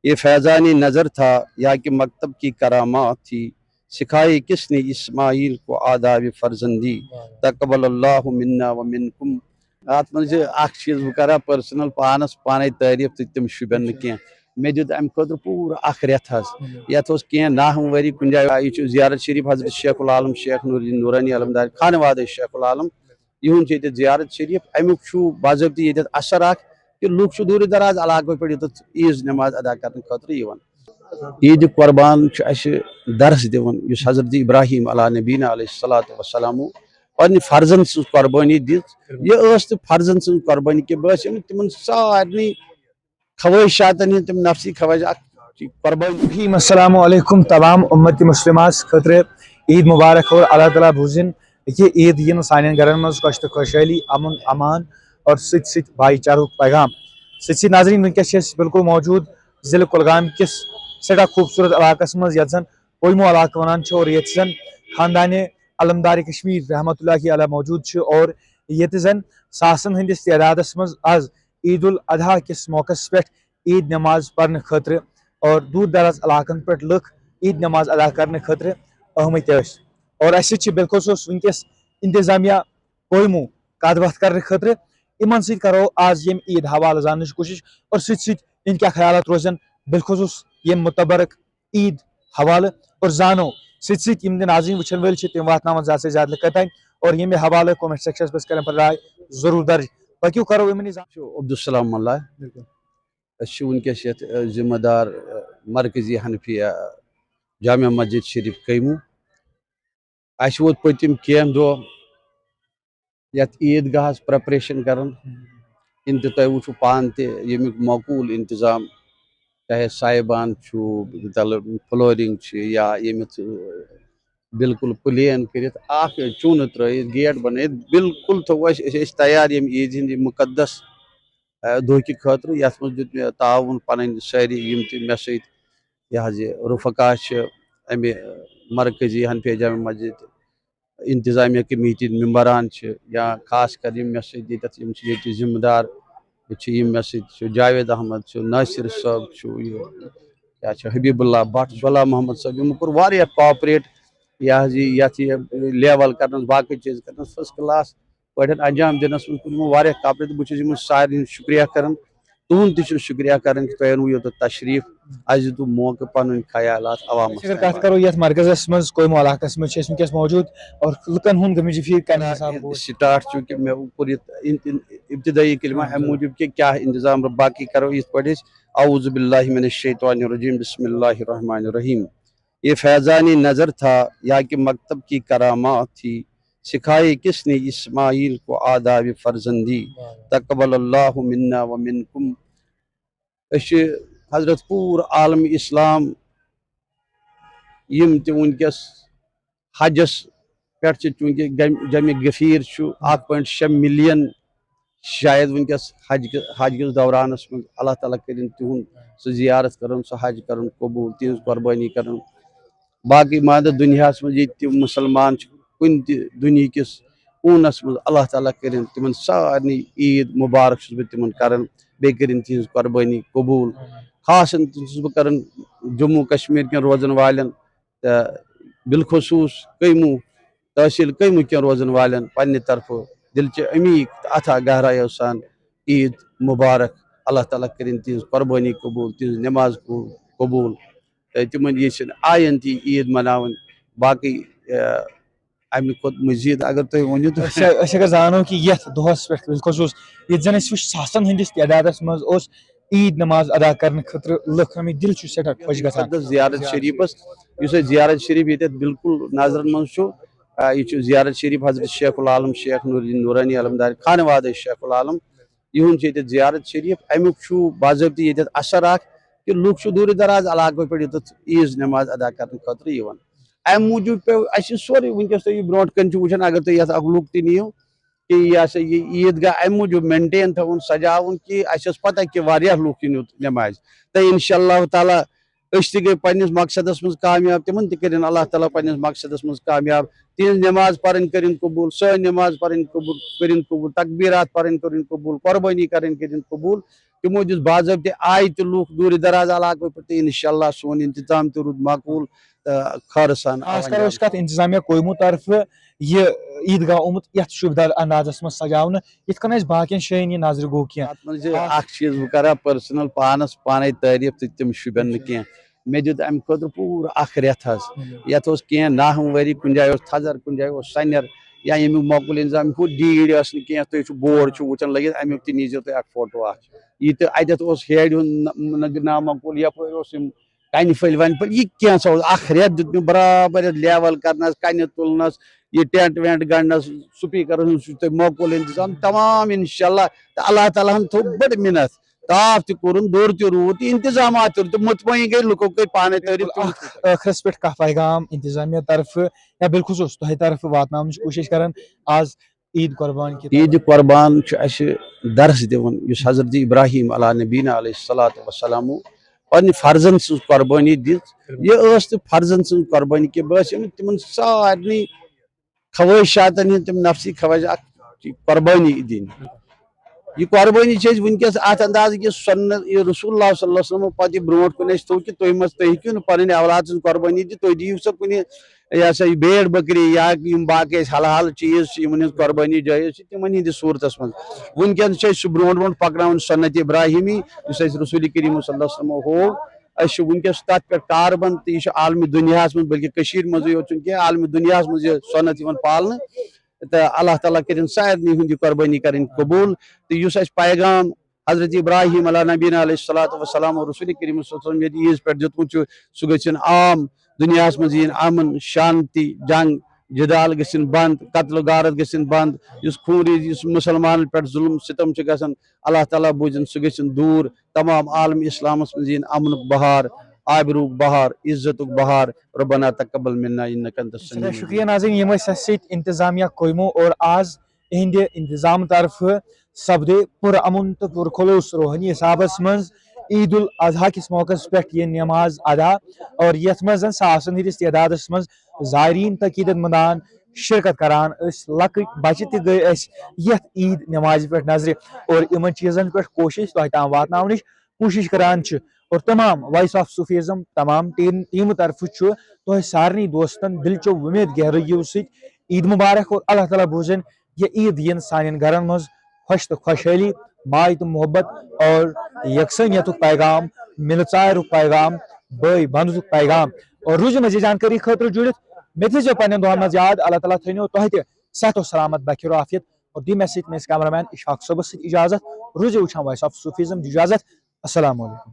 یہ فیضانی نظر تھا یا کہ مکتب کی کرامات تھی، سکھائی کس نے اسماعیل کو آداب فرزندی، تقبل اللہ منا و منکم۔ ات من اخ چیز بہ کرا پرسنل پانس پانے تعریف تو تم شبین کی مے دیت ام خاطر پورا اخ رت حظ یت کی ناہم وری کن جائے یہ زیارت شریف حضرت شیخ العالم شیخ نور الدین نورانی علمدار خانواد شیخ العالم یہند یہ زیارت شریف امیک باضابطہ یہ اثر اخ کہ لوگ دور دراز علاقوں پہ یوت عیز نماز ادا کرنے خاطر یوان۔ عید قربان اس درس دون اس حضرت ابراہیم علیہ نبینا علیہ الصلوۃ والسلام پنہ فرزن سن قربانی دت یہ فرزن سن قربانی کے باعث تم سارے خواہشات تم نفسی خواہشات قربانی۔ السلام علیکم تمام امت مسلمہ خاطر عید مبارک اور اللہ تعالیٰ بوزن کہ عید ین سان گھرن مز کشت خوشحالی امن امان اور ست بھائی چارک پیغام ست ناظرین ونکس بالکل موجود ضلع کلگام کس سٹھا خوبصورت علاقس مز یت زن پلمو علاقہ ونان اور یت زن خاندان علمدار کشمیر رحمۃ اللہ علیہ موجود اور یت زن ساسن ہندس تعدادس مز آز عید الاضحیٰ کس موقع پہ عید نماز پڑھنے خاطر اور دور دراز علاقن پہ لکھ عید نماز ادا کرنے خاطر آمت اور اس بالخصوص ونکس انتظامیہ پلمو کت بات کرنے خاطر ان ست کرو آج یم عید حوالہ زاننے کوشش اور ست ان کیا خیالات روزن بالخصوص یم متبرک عید حوالہ اور زانو ست ناظرین وچن ول تم واتن زیادہ سے زیادہ لکن تین اور یم حوالہ کومنٹ سیکشنس پہ کریں رائے ضرور درج پکو کرو عبدالسلام اللہ ونکس یت ذمہ دار مرکزی حنفیہ جامع مسجد شریف قیمو اس ووت پتم کیم دہ یت عید گاہ پریپریشن کران ان تہ وچھو پان تہ یمیک معقول انتظام چاہے سائبان فلورنگ یا یمت بالکل پلین کرت اخ چونہ ترائت گیٹ بنائت بالکل تھو اس تیار یم عید ہند مقدس دہ کہ خاطر یت مز دیت مے تعاون پنن ساری یم تہ مے ست یہ رفقا امہ مرکزی حنفیہ جامع مسجد انتظامیہ کمیٹی ممبران یا خاص کر یم مے ست یت ذمہ دار مے ست جاوید احمد ناصر صاحب کیا حبیب اللہ بٹ غلام محمد صاحب یم کور واریاہ کوآپریٹ یت لیول کرنس باقی چیز کرنس فرسٹ کلاس پہ انجام دنس من کور واریاہ کوآپریٹ بہت سارے شکریہ کران تہند تہ شکریہ کران کہ تہ انو یوت تشریف اس دتو موقع پن خیالات عوامس اگر کت کرو یت مرکزس مز کوئمو علاقس مز ونکس موجود اور لکن ہند گمج فیر کمہ حساب سٹارٹ چونکہ مے کور ابتدائی کلمہ ام موجود کہ کیا انتظام باقی کرو اس پہ اعوذ باللہ من الشیطان الرجیم بسم اللہ الرحمن الرحیم۔ یہ فیضانی نظر تھا یا کہ مکتب کی کرامات تھی، سکھائی کس نے اسماعیل کو آداب فرزندی، تقبل اللہ منا و منکم۔ حضرت پور عالم اسلام یم تہ ونکس حجس پہ چونکہ جمع غفیر 1.6 ملین شاید ونکس حج کس دورانس من اللہ تعالیٰ کرن تہند سہ زیارت کرن سہ حج کرن قبول تہذ قربانی کرن باقی مادہ دنیا من یہ مسلمان کن تہ دنیا کس کونس من اللہ تعالیٰ کرن تمن سارے عید مبارک بہ تمن کرن بی کرن تہذ قربانی قبول خاص بہ کرن جموں کشمیر کن روزن والن بالخصوص قیمو تحصیل قیمو کن روزن والن پنہ طرف دلچہ عمیق اتھا گہرائیو سان عید مبارک اللہ تعالیٰ کرن تہذ قربانی قبول تہذ نماز قبول تمن یہ آئین تہ عید مناون باقی امہ کھت مزید اگر تھی ونو تو اگر زانو کہ یت دہس پہ بالخصوص یہ زن اس ساسن ہندس تعدادس مز عید نماز ادا کرنے خاطر لکھ ہمیں دل سٹھا خوش گژھان زیارت شریفس اس زیارت شریف یہ بالکل نظرن مز یہ زیارت شریف حضرت شیخ العالم شیخ نور الدین نورانی علمدار خانواد شیخ العالم یہند یہ زیارت شریف امیک باضابطہ یہ اثر اخ کہ لوگ دور دراز علاقوں پہ یوت عیز نماز ادا کرنے خاطر یوان ام موجود پہ اس سوری ونکس تھی برونٹ کن وچان اگر تھی یت اخ لک تہ نیو کہ یہ عید گاہ ام موجود مینٹین تھون سجاون کہ اس پتہ کہ واریاہ لوگ ین نماز تو انشاء اللہ تعالیٰ اس تہ گئی پنس مقصدس مز کامیاب تمن تہ کرن اللہ تعالیٰ پنس مقصدس مز کامیاب تہذ نماز پڑھن کرن قبول، سٲنۍ نماز پڑھن قبول کرن قبول، تکبیرات پڑھن کرن قبول، قربانی کرن کرن قبول. تمو دِژ باضٲبطہِ آیہِ تہِ لُکھ دوٗرِ دراز علاقو پٮ۪ٹھ تہٕ اِنشاءاللہ سون انتظام تہِ روٗد مقبوٗل تہٕ خٲرٕ سان آو خاص کر انجام. اس کتھ انتظامیہ کویمو طرف یہ عیدگاہ آمت یتھ شوبدار اندازس من سجاونہٕ یتھ کٔنۍ اسہِ باقین جاین یہ نظرِ گوٚو کینٛہہ. اتھ منٛز چھِ اکھ چیٖز بہٕ کرٕ ہا پٔرسنل پانے تعریٖف تہٕ تِم شوٗبن نہٕ کینٛہہ. مےٚ دیُت امہِ خٲطرٕ پوٗرٕ اکھ رٮ۪تھ حظ. یتھ اوس کینٛہہ ناہموٲری، کُنہِ جایہِ اوس تھزر، کُنہِ جایہِ اوس سنیر، یا ییٚمیُک مۄکُل انتظام ہُہ ڈیٖڈ ٲس نہٕ کینٛہہ. تُہۍ چھِو بورڈ چھُ وٕچھان لٔگِتھ امیُک تہِ نیٖزیو تُہۍ اکھ فوٹو اکھ. یہِ تہِ اتٮ۪تھ اوس ہیرِ ہُنٛد نامۄکُل، یپٲرۍ اوس یِم کنہِ پھٔلۍ ونہِ پھٔلۍ، یہِ کینٛژھا اوس. اکھ رٮ۪تھ دیُت مےٚ برابر یتھ لیول کرنس، کنہِ تُلنس، یہ ٹینٹ وینٹ گنڈنس، سپیکرن ہُنٛد چھُ تۄہہِ مۄکُل انتظام تمام انشاءاللہ. تہٕ اللہ تعالیٰ ہن تھوٚو بٔڑ مِنت، تاپھ تہِ کوٚرُن، دوٚر تہِ روٗد تہٕ انتظامات تہِ روٗد تہٕ مطمعین گٔے لُکو کٔرۍ پانے تعریٖف. ٲخرس پٮ۪ٹھ کانٛہہ پیغام انتظامیہ طرف یا بالخصوٗص تۄہہِ طرف واتناونٕچ کوٗشش کران آز عید قربان کی عید قربان چھُ اسہِ درس دِوان یُس حضرت ابراہیم علیٰ نبینا علیہ الصلوۃ والسلام پننہِ فرزن سٕنٛز قربٲنی دِژ. یہِ ٲس نہٕ فرزن سٕنٛز قربٲنی کینٛہہ، بہٕ ٲسۍ تِمن سارنٕے خوٲہشاتن ہٕنٛدۍ تِم نفسی خواہش اکھ قربٲنی دِنۍ. یہ قربٲنی چھِ أسۍ وٕنکیٚس اتھ اندازٕ کہِ سنت یہِ رسول اللہ صلی اللہ علیہ وسلم پتہٕ یہِ برونٛٹھ کُن اسہِ تھوٚو کہِ تُہۍ ہیٚکِو نہٕ پنٕنۍ اولاد سٕنٛز قربٲنی دِتھ، تُہۍ دِیِو سا کُنہِ یہِ ہسا یہِ بیڈ بکری یا یِم باقٕے اَسہِ حلال چیٖز چھِ یِمن ہٕنٛز قربٲنی جٲیز چھِ تِمن ہٕنٛدِس صوٗرتس منٛز. وٕنکیٚن چھِ أسۍ سُہ برونٛٹھ برونٛٹھ پکناوان سنت ابراہیمی یُس اَسہِ رسول کریم صلی اللہ علیہ وسلمو ہوو. أسۍ چھِ وٕنکیٚس تتھ پٮ۪ٹھ کاربن تہٕ یہِ چھُ عالمہِ دُنیاہس منٛز بٔلکہِ کٔشیٖرِ منٛزٕے یوت چھُنہٕ کینٛہہ عالمہِ دُنیاہس منٛز یہِ سۄنت یِوان پالنہٕ. تہٕ اللہ تعالیٰ کٔرِنۍ سارنٕے ہُنٛد یہِ قربٲنی کرٕنۍ قبوٗل. تہٕ یُس اَسہِ پیغام حضرت ابراہیم علیٰ نبینا علیہ الصلوۃ والسلام رسول کریم صلی اللہ علیہ وسلم ییٚتہِ عیٖذ پٮ۪ٹھ دیُتمُت چھُ سُہ گٔژھِنۍ عام دُنیاہس منٛز یِنۍ امن، شانتی، جنگ جدال گٔژھِنۍ بنٛد، قتل و غارت گٔژھِنۍ بنٛد. یُس خوٗنی یُس مُسلمانن پٮ۪ٹھ ظُلم ستم چھُ گژھان اللہ تعالیٰ بوٗزِنۍ سُہ گٔژھِنۍ دوٗر. تمام عالم اسلامس منٛز یِنۍ امنُک بہار، آبروٗک بہار، عزتُک بہار. ربنا تقبل منا انک انت السمیع العلیم. شکریہ ناظرین، یم ٲسۍ اَسہِ سۭتۍ انتظامیہ کویمو اور آز اہندِ انتظام طرف سپدے پُرامُن تہٕ پُرخلوٗص روحٲنی حسابس منٛز عید الاضحیٰ کِس موقعس پٮ۪ٹھ یہ نماز ادا اور یتھ منٛز زن ساسن ہٕنٛدِس تعدادس منٛز زائرین تہٕ عقیدت مندان شرکت کران ٲسۍ. لۄکٕٹۍ بچہِ تہِ گٔے اسہِ یتھ عید نمازِ پٮ۪ٹھ نظرِ اور یِمن چیٖزن پٮ۪ٹھ کوٗشش تۄہہِ تام واتناونٕچ کوٗشش کران چھِ. اور تمام وائس آف صوفیزم تمام ٹیمہٕ طرفہٕ چھُ تۄہہِ سارنٕے دوستن دل چو وُمید گہرٲیِو سۭتۍ عید مبارک اور اللہ تعالیٰ بوٗزِنۍ یہ عید یِن سانٮ۪ن گرن منٛز خۄش تہٕ خۄشحٲلی، ماے تہٕ محبت اور یکسٲنیتُک پیغام، مِلہٕ ژارُک پیغام، بٲے بنٛدُک پیغام. اور روٗزِو مزید جانکٲری خٲطرٕ جُڑِتھ مےٚ تھٲیزیو پننٮ۪ن دۄہن منٛز یاد. اللہ تعالیٰ تھٲینو تۄہہِ تہِ صحت و سلامت، بخیر و عافیت اور دی مےٚ سۭتۍ میٲنِس کیمرہ مین اشفاق صٲبس سۭتۍ اجازت. روٗزِو وٕچھان وائس آف صوفیزم. اجازت. السلام علیکم.